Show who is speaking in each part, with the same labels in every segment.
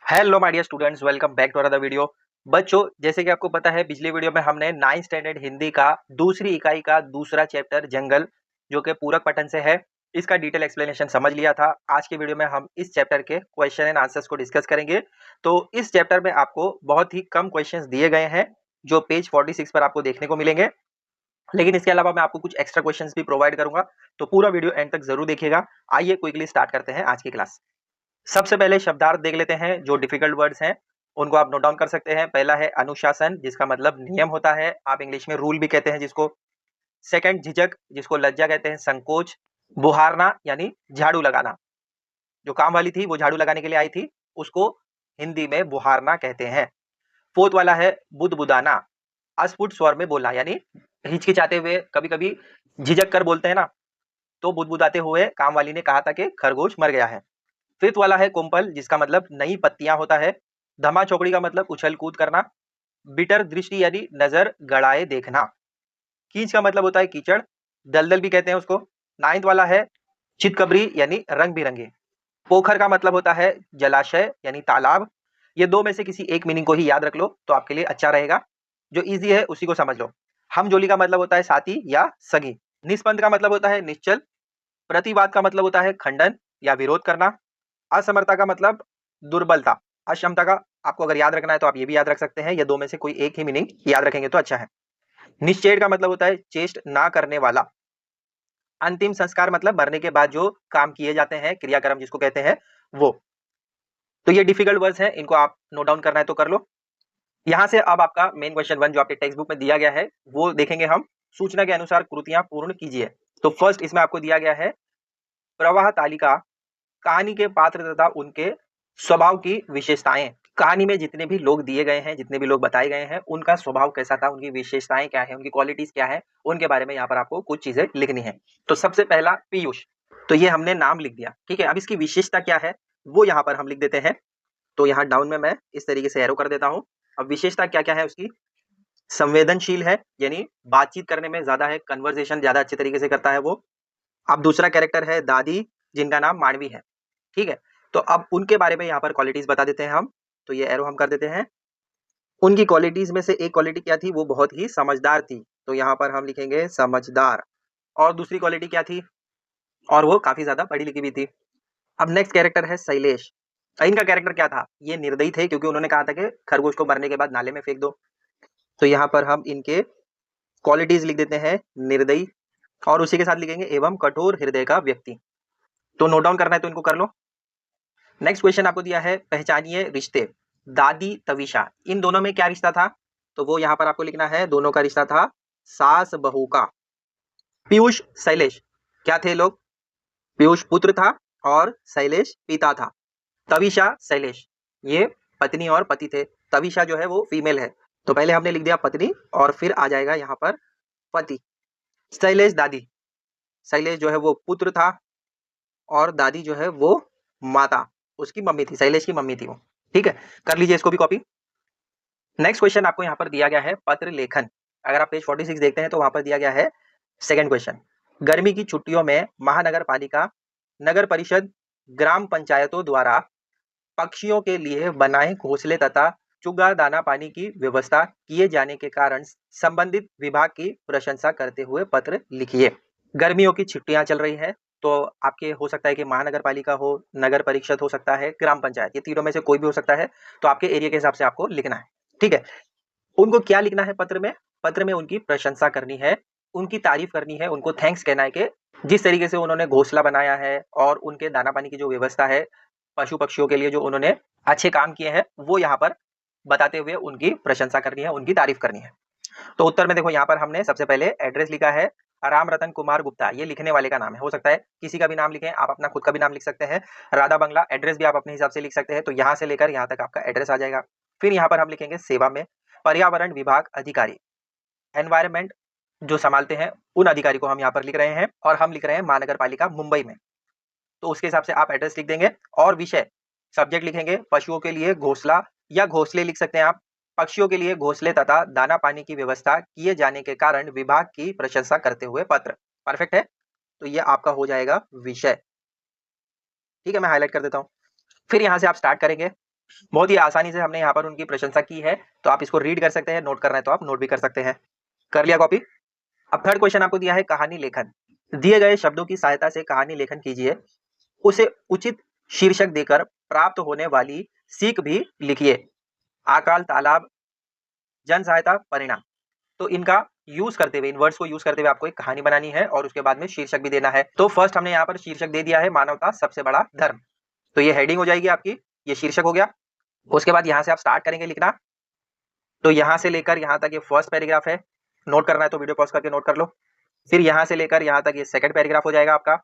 Speaker 1: Hello my dear students, welcome back to another video. बच्चों, जैसे कि आपको पता है, पिछले वीडियो में हमने 9th स्टैंडर्ड हिंदी का दूसरी इकाई का दूसरा चैप्टर जंगल, जो कि पूरक पठन से है, इसका डिटेल एक्सप्लेनेशन समझ लिया था। आज के वीडियो में हम इस चैप्टर के क्वेश्चन एंड आंसर्स को डिस्कस करेंगे। तो इस चैप्टर में आपको बहुत ही कम क्वेश्चंस दिए गए हैं, जो पेज 46 पर आपको देखने को मिलेंगे। लेकिन इसके अलावा मैं आपको कुछ एक्स्ट्रा क्वेश्चंस भी प्रोवाइड करूंगा, तो पूरा वीडियो एंड तक जरूर देखिएगा। आइए क्विकली स्टार्ट करते हैं आज की क्लास। सबसे पहले शब्दार्थ देख लेते हैं। जो डिफिकल्ट वर्ड्स हैं उनको आप नोट डाउन कर सकते हैं। पहला है अनुशासन, जिसका मतलब नियम होता है, आप इंग्लिश में रूल भी कहते हैं जिसको। सेकंड झिझक, जिसको लज्जा कहते हैं, संकोच। बुहारना यानी झाड़ू लगाना, जो काम वाली थी वो झाड़ू लगाने के लिए आई थी, उसको हिंदी में बुहारना कहते हैं। फोर्थ वाला है बुदबुदाना, अस्फुट स्वर में बोलना, यानी हिचकिचाते हुए, कभी कभी झिझक कर बोलते हैं ना, तो बुदबुदाते हुए काम वाली ने कहा था कि खरगोश मर गया है। फिफ्थ वाला है कुंपल, जिसका मतलब नई पत्तियां होता है। धमा चौकड़ी का मतलब उछल कूद करना। बिटर दृष्टि यानी नजर गड़ाए देखना। कीच का मतलब होता है कीचड़, दलदल भी कहते हैं उसको। नाइन्थ वाला है चितकबरी यानी रंग बिरंगे। पोखर का मतलब होता है जलाशय यानी तालाब। ये दो में से किसी एक मीनिंग को ही याद रख लो तो आपके लिए अच्छा रहेगा। जो इजी है उसी को समझ लो। हमजोली का मतलब होता है साथी या सगी। निष्पंद का मतलब होता है निश्चल। प्रतिवाद का मतलब होता है खंडन या विरोध करना। असमर्था का मतलब दुर्बलता, अक्षमता का आपको अगर याद रखना है तो आप ये भी याद रख सकते हैं। ये दो में से कोई एक ही मीनिंग याद रखेंगे तो अच्छा है। निश्चेड़ का मतलब होता है चेष्ट ना करने वाला। अंतिम संस्कार मतलब मरने के बाद जो काम किए जाते हैं, क्रियाक्रम जिसको कहते हैं वो। तो ये डिफिकल्ट वर्ड्स हैं, इनको आप नोट डाउन करना है तो कर लो। यहाँ से अब आपका मेन क्वेश्चन 1 जो आपके टेक्स्ट बुक में दिया गया है वो देखेंगे हम। सूचना के अनुसार कृतियां पूर्ण कीजिए। तो फर्स्ट इसमें आपको दिया गया है प्रवाह तालिका, कहानी के पात्र तथा उनके स्वभाव की विशेषताएं। कहानी में जितने भी लोग दिए गए हैं, जितने भी लोग बताए गए हैं, उनका स्वभाव कैसा था, उनकी विशेषताएं क्या है, उनकी क्वालिटीज क्या है, उनके बारे में यहाँ पर आपको कुछ चीजें लिखनी है। तो सबसे पहला पीयूष, तो ये हमने नाम लिख दिया, ठीक है। अब इसकी विशेषता क्या है वो यहाँ पर हम लिख देते हैं। तो यहाँ डाउन में मैं इस तरीके से एरो कर देता हूँ। अब विशेषता क्या क्या है उसकी। संवेदनशील है, यानी बातचीत करने में ज्यादा है, कन्वर्सेशन ज्यादा अच्छे तरीके से करता है वो। अब दूसरा कैरेक्टर है दादी, जिनका नाम मानवी है, ठीक है। तो अब उनके बारे में यहाँ पर क्वालिटीज बता देते हैं हम। तो ये एरो हम कर देते हैं। उनकी क्वालिटीज में से एक क्वालिटी क्या थी, वो बहुत ही समझदार थी, तो यहाँ पर हम लिखेंगे समझदार। और दूसरी क्वालिटी क्या थी, और वो काफी ज्यादा पढ़ी लिखी भी थी। अब नेक्स्ट कैरेक्टर है शैलेश। इनका कैरेक्टर क्या था, ये निर्दयी थे, क्योंकि उन्होंने कहा था कि खरगोश को मरने के बाद नाले में फेंक दो। तो यहाँ पर हम इनके क्वालिटीज लिख देते हैं निर्दयी, और उसी के साथ लिखेंगे एवं कठोर हृदय का व्यक्ति। तो नोट डाउन करना है तो इनको कर लो। नेक्स्ट क्वेश्चन आपको दिया है पहचानिए रिश्ते। दादी तविशा, इन दोनों में क्या रिश्ता था, तो वो यहाँ पर आपको लिखना है। दोनों का रिश्ता था सास बहू का। पीयूष शैलेश क्या थे लोग, पीयूष पुत्र था और शैलेश पिता था। तविशा शैलेश ये पत्नी और पति थे। तविशा जो है वो फीमेल है, तो पहले हमने लिख दिया पत्नी और फिर आ जाएगा यहाँ पर पति। शैलेश दादी, शैलेश जो है वो पुत्र था और दादी जो है वो माता, उसकी मम्मी थी, शैलेश की मम्मी थी वो, ठीक है। कर लीजिए इसको भी कॉपी। नेक्स्ट क्वेश्चन आपको यहाँ पर दिया गया है पत्र लेखन। अगर आप पेज 46 देखते हैं तो वहां पर दिया गया है सेकंड क्वेश्चन। गर्मी की छुट्टियों में महानगर पालिका, नगर परिषद, ग्राम पंचायतों द्वारा पक्षियों के लिए बनाए घोंसले तथा चुगा दाना पानी की व्यवस्था किए जाने के कारण संबंधित विभाग की प्रशंसा करते हुए पत्र लिखिए। गर्मियों की छुट्टियां चल रही है, तो आपके हो सकता है कि महानगर पालिका हो, नगर परिषद हो सकता है, ग्राम पंचायत, ये तीनों में से कोई भी हो सकता है। तो आपके एरिया के हिसाब से आपको लिखना है, ठीक है। उनको क्या लिखना है पत्र में, पत्र में उनकी प्रशंसा करनी है, उनकी तारीफ करनी है, उनको थैंक्स कहना है कि जिस तरीके से उन्होंने घोंसला बनाया है और उनके दाना पानी की जो व्यवस्था है पशु पक्षियों के लिए, जो उन्होंने अच्छे काम किए हैं, वो यहाँ पर बताते हुए उनकी प्रशंसा करनी है, उनकी तारीफ करनी है। तो उत्तर में देखो, यहाँ पर हमने सबसे पहले एड्रेस लिखा है राम रतन कुमार गुप्ता, ये लिखने वाले का नाम है। हो सकता है किसी का भी नाम लिखें, आप अपना खुद का भी नाम लिख सकते हैं। राधा बंगला, एड्रेस भी आप अपने हिसाब से लिख सकते हैं। तो यहाँ से लेकर यहाँ तक आपका एड्रेस आ जाएगा। फिर यहाँ पर हम लिखेंगे सेवा में, पर्यावरण विभाग अधिकारी, एनवायरमेंट जो संभालते हैं उन अधिकारी को हम यहाँ पर लिख रहे हैं, और हम लिख रहे हैं महानगर पालिका मुंबई में। तो उसके हिसाब से आप एड्रेस लिख देंगे। और विषय, सब्जेक्ट लिखेंगे पशुओं के लिए घोंसला या घोंसले लिख सकते हैं आप, पक्षियों के लिए घोंसले तथा दाना पानी की व्यवस्था किए जाने के कारण विभाग की प्रशंसा करते हुए पत्र। परफेक्ट है, तो ये आपका हो जाएगा विषय, ठीक है। मैं हाईलाइट कर देता हूँ। फिर यहाँ से आप स्टार्ट करेंगे। बहुत ही आसानी से हमने यहाँ पर उनकी प्रशंसा की है, तो आप इसको रीड कर सकते हैं, नोट करना है तो आप नोट भी कर सकते हैं। कर लिया कॉपी? अब थर्ड क्वेश्चन आपको दिया है कहानी लेखन। दिए गए शब्दों की सहायता से कहानी लेखन कीजिए, उसे उचित शीर्षक देकर प्राप्त होने वाली सीख भी लिखिए। अकाल, तालाब, जन सहायता, परिणाम। तो इनका यूज करते हुए, इन वर्ड्स को यूज करते हुए आपको एक कहानी बनानी है और उसके बाद में शीर्षक भी देना है। तो फर्स्ट हमने यहाँ पर शीर्षक दे दिया है, मानवता सबसे बड़ा धर्म। तो ये हेडिंग हो जाएगी आपकी, ये शीर्षक हो गया। उसके बाद यहाँ से आप स्टार्ट करेंगे लिखना। तो यहाँ से लेकर यहाँ तक ये फर्स्ट पैराग्राफ है, नोट करना है तो वीडियो पॉज करके नोट कर लो। फिर यहाँ से लेकर यहाँ तक ये सेकंड पैराग्राफ हो जाएगा आपका,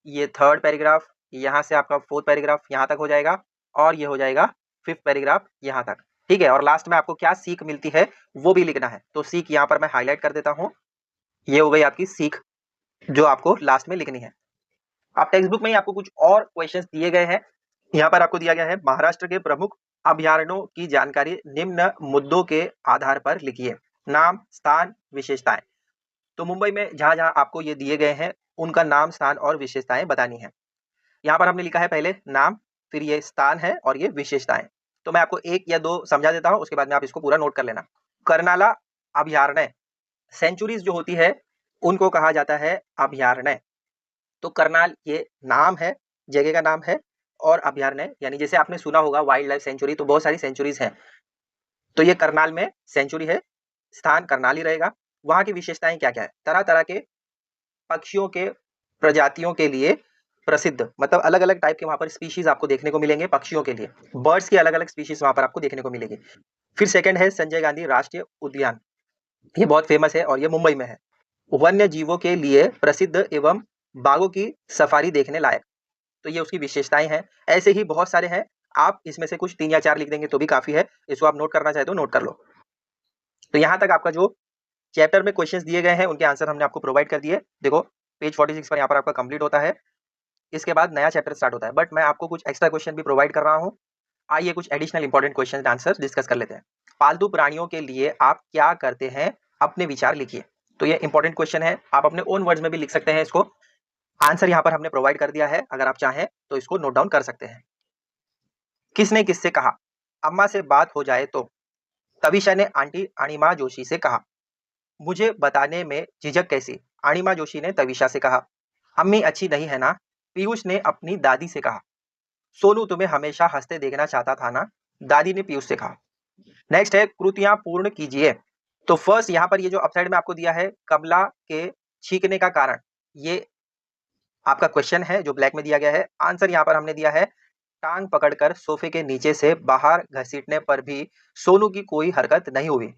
Speaker 1: ये थर्ड पैराग्राफ, यहाँ से आपका फोर्थ पैराग्राफ यहाँ तक हो जाएगा, और ये हो जाएगा फिफ्थ पैराग्राफ यहाँ तक। ठीक है, और लास्ट में आपको क्या सीख मिलती है वो भी लिखना है। तो सीख यहाँ पर मैं हाईलाइट कर देता हूँ, ये हो गई आपकी सीख जो आपको लास्ट में लिखनी है। अब टेक्स्ट बुक में ही आपको कुछ और क्वेश्चंस दिए गए हैं। यहाँ पर आपको दिया गया है महाराष्ट्र के प्रमुख अभयारण्यों की जानकारी निम्न मुद्दों के आधार पर लिखिए। नाम, स्थान, विशेषताएं। तो मुंबई में जहां जहां आपको ये दिए गए हैं उनका नाम, स्थान और विशेषताएं बतानी है। यहाँ पर हमने लिखा है पहले नाम, फिर ये स्थान है और ये विशेषताएं। तो मैं आपको एक या दो समझा देता हूँ, उसके बाद में आप इसको पूरा नोट कर लेना। कर्नाला अभयारण्य, सेंचुरीज जो होती है उनको कहा जाता है अभयारण्य। तो करनाल ये नाम है, जगह का नाम है, और अभयारण्य यानी जैसे आपने सुना होगा वाइल्ड लाइफ सेंचुरी, तो बहुत सारी सेंचुरीज हैं। तो ये करनाल में सेंचुरी है, स्थान करनाल ही रहेगा। वहां की विशेषताएं क्या क्या है? तरह तरह के पक्षियों के प्रजातियों के लिए प्रसिद्ध, मतलब अलग अलग टाइप के वहां पर स्पीशीज आपको देखने को मिलेंगे। पक्षियों के लिए बर्ड्स की अलग अलग स्पीशीज वहां पर आपको देखने को मिलेगी। फिर सेकंड है संजय गांधी राष्ट्रीय उद्यान, ये बहुत फेमस है और ये मुंबई में है। वन्य जीवों के लिए प्रसिद्ध एवं बाघों की सफारी देखने लायक। तो ये उसकी विशेषताएं हैं। ऐसे ही बहुत सारे हैं, आप इसमें से कुछ 3 या 4 लिख देंगे तो भी काफी है। इसको आप नोट करना चाहे तो नोट कर लो। तो यहाँ तक आपका जो चैप्टर में क्वेश्चंस दिए गए हैं उनके आंसर हमने आपको प्रोवाइड कर दिए। देखो पेज 46 पर यहाँ पर आपका कंप्लीट होता है, इसके बाद नया चैप्टर स्टार्ट होता है, बट मैं आपको कुछ एक्स्ट्रा क्वेश्चन भी प्रोवाइड कर रहा हूँ। आइए कुछ additional important question answer discuss कर लेते हैं। पालतू प्राणियों के लिए आप क्या करते हैं, अपने विचार लिखिए। तो ये इंपॉर्टेंट क्वेश्चन है, आप अपने ओन वर्ड्स में भी लिख सकते हैं इसको। आंसर यहाँ पर हमने प्रोवाइड कर दिया है, अगर आप चाहें तो इसको नोट डाउन कर सकते हैं। किसने किससे कहा? अम्मा से बात हो जाए तो। तविशा ने आंटी अणिमा जोशी से कहा। मुझे बताने में झिझक कैसी? अणिमा जोशी ने तविशा से कहा। अम्मी अच्छी नहीं है ना? पीयूष ने अपनी दादी से कहा। सोनू तुम्हें हमेशा हंसते देखना चाहता था ना? दादी ने पीयूष से कहा। नेक्स्ट है कृतियां पूर्ण कीजिए। तो फर्स्ट यहाँ पर ये जो अपसाइड में आपको दिया है कमला के छींकने का कारण, ये आपका क्वेश्चन है जो ब्लैक में दिया गया है। आंसर यहाँ पर हमने दिया है टांग पकड़कर सोफे के नीचे से बाहर घसीटने पर भी सोनू की कोई हरकत नहीं हुई।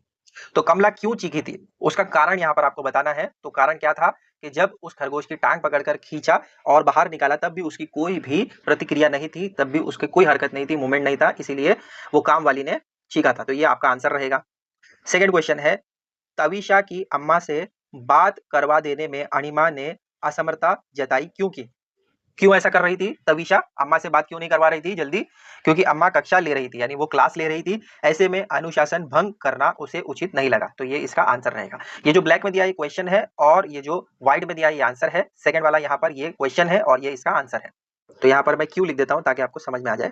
Speaker 1: तो कमला क्यों चीखी थी, उसका कारण यहाँ पर आपको बताना है। तो कारण क्या था कि जब उस खरगोश की टांग पकड़कर खींचा और बाहर निकाला तब भी उसकी कोई भी प्रतिक्रिया नहीं थी, तब भी उसकी कोई हरकत नहीं थी, मूवमेंट नहीं था, इसीलिए वो काम वाली ने चीखा था। तो ये आपका आंसर रहेगा। सेकेंड क्वेश्चन है तविशा की अम्मा से बात करवा देने में अनिमा ने असमर्थता जताई क्यों की? क्यों ऐसा कर रही थी तविशा, अम्मा से बात क्यों नहीं करवा रही थी जल्दी? क्योंकि अम्मा कक्षा ले रही थी, यानी वो क्लास ले रही थी, ऐसे में अनुशासन भंग करना उसे उचित नहीं लगा। तो ये इसका आंसर रहेगा। ये जो ब्लैक में दिया ये क्वेश्चन है और ये जो व्हाइट में दिया ये आंसर है। सेकंड वाला यहाँ पर ये क्वेश्चन है और ये इसका आंसर है। तो यहाँ पर मैं क्यों लिख देता हूँ ताकि आपको समझ में आ जाए,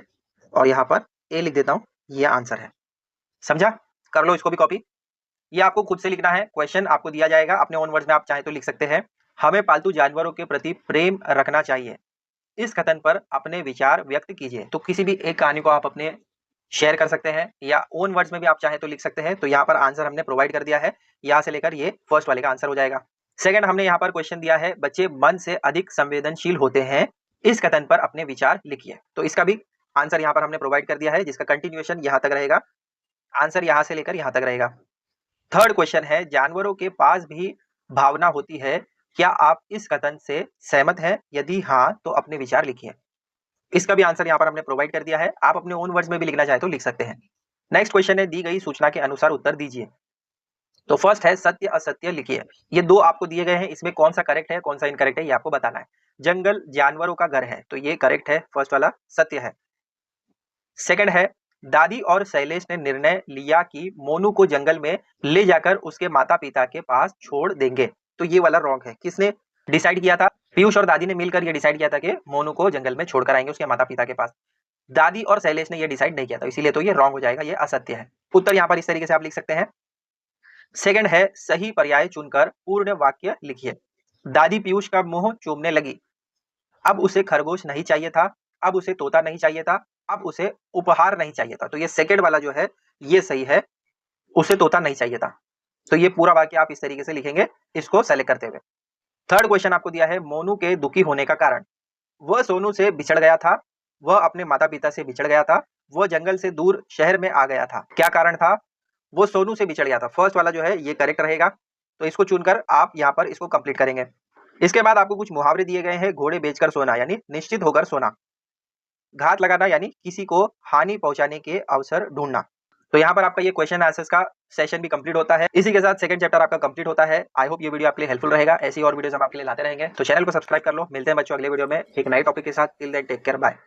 Speaker 1: और यहाँ पर ए लिख देता हूँ, ये आंसर है। समझा? कर लो इसको भी कॉपी। ये आपको खुद से लिखना है, क्वेश्चन आपको दिया जाएगा, अपने ओन वर्ड्स में आप चाहे तो लिख सकते हैं। हमें पालतू जानवरों के प्रति प्रेम रखना चाहिए, इस कथन पर अपने विचार व्यक्त कीजिए। तो किसी भी एक कहानी को आप अपने शेयर कर सकते हैं या ओन वर्ड्स में भी आप चाहे तो लिख सकते हैं। तो यहाँ पर आंसर हमने प्रोवाइड कर दिया है, यहाँ से लेकर ये फर्स्ट वाले का आंसर हो जाएगा। सेकंड हमने यहाँ पर क्वेश्चन दिया है बच्चे मन से अधिक संवेदनशील होते हैं, इस कथन पर अपने विचार लिखिए। तो इसका भी आंसर यहाँ पर हमने प्रोवाइड कर दिया है, जिसका कंटिन्यूएशन यहाँ तक रहेगा, आंसर यहाँ से लेकर यहाँ तक रहेगा। थर्ड क्वेश्चन है जानवरों के पास भी भावना होती है, क्या आप इस कथन से सहमत हैं? यदि हाँ तो अपने विचार लिखिए। इसका भी आंसर यहाँ पर हमने प्रोवाइड कर दिया है, आप अपने ओन वर्ड्स में भी लिखना चाहे तो लिख सकते हैं। नेक्स्ट क्वेश्चन है दी गई सूचना के अनुसार उत्तर दीजिए। तो फर्स्ट है सत्य असत्य लिखिए। ये दो आपको दिए गए हैं, इसमें कौन सा करेक्ट है कौन सा इनकरेक्ट है ये आपको बताना है। जंगल जानवरों का घर है, तो ये करेक्ट है, फर्स्ट वाला सत्य है। सेकंड है दादी और शैलेश ने निर्णय लिया कि मोनू को जंगल में ले जाकर उसके माता पिता के पास छोड़ देंगे, तो ये वाला रॉन्ग है। किसने डिसाइड किया था? पीयूष और दादी ने मिलकर ये डिसाइड किया था कि मोनू को जंगल में छोड़कर आएंगे उसके माता पिता के पास। दादी और शैलेश ने ये डिसाइड नहीं किया था, इसीलिए तो ये रॉन्ग हो जाएगा, ये असत्य है। उत्तर यहाँ पर इस तरीके से आप लिख सकते हैं। सेकंड है, सही पर्याय चुनकर पूर्ण वाक्य लिखिए। दादी पीयूष का मुंह चूमने लगी। अब उसे खरगोश नहीं चाहिए था, अब उसे तोता नहीं चाहिए था, अब उसे उपहार नहीं चाहिए था। तो ये सेकंड वाला जो है ये सही है, उसे तोता नहीं चाहिए था। तो ये पूरा वाक्य आप इस तरीके से लिखेंगे इसको सेलेक्ट करते हुए। थर्ड क्वेश्चन आपको दिया है, मोनू के दुखी होने का कारण। वह सोनू से बिछड़ गया था, वह अपने माता पिता से बिछड़ गया था, वह जंगल से दूर शहर में आ गया था। क्या कारण था? वो सोनू से बिछड़ गया था। फर्स्ट वाला जो है ये करेक्ट रहेगा, तो इसको चुनकर आप यहाँ पर इसको कंप्लीट करेंगे। इसके बाद आपको कुछ मुहावरे दिए गए हैं। घोड़े बेचकर सोना यानी निश्चित होकर सोना, घात लगाना यानी किसी को हानि पहुंचाने के अवसर ढूंढना। तो यहाँ पर आपका ये क्वेश्चन आंसर्स का सेशन भी कंप्लीट होता है। इसी के साथ सेकंड चैप्टर आपका कंप्लीट होता है। आई होप ये वीडियो आपके लिए हेल्पफुल रहेगा। ऐसी और वीडियोस हम आपके लिए लाते रहेंगे, तो चैनल को सब्सक्राइब कर लो। मिलते हैं बच्चों अगले वीडियो में एक नए टॉपिक के साथ। Till then take care, bye.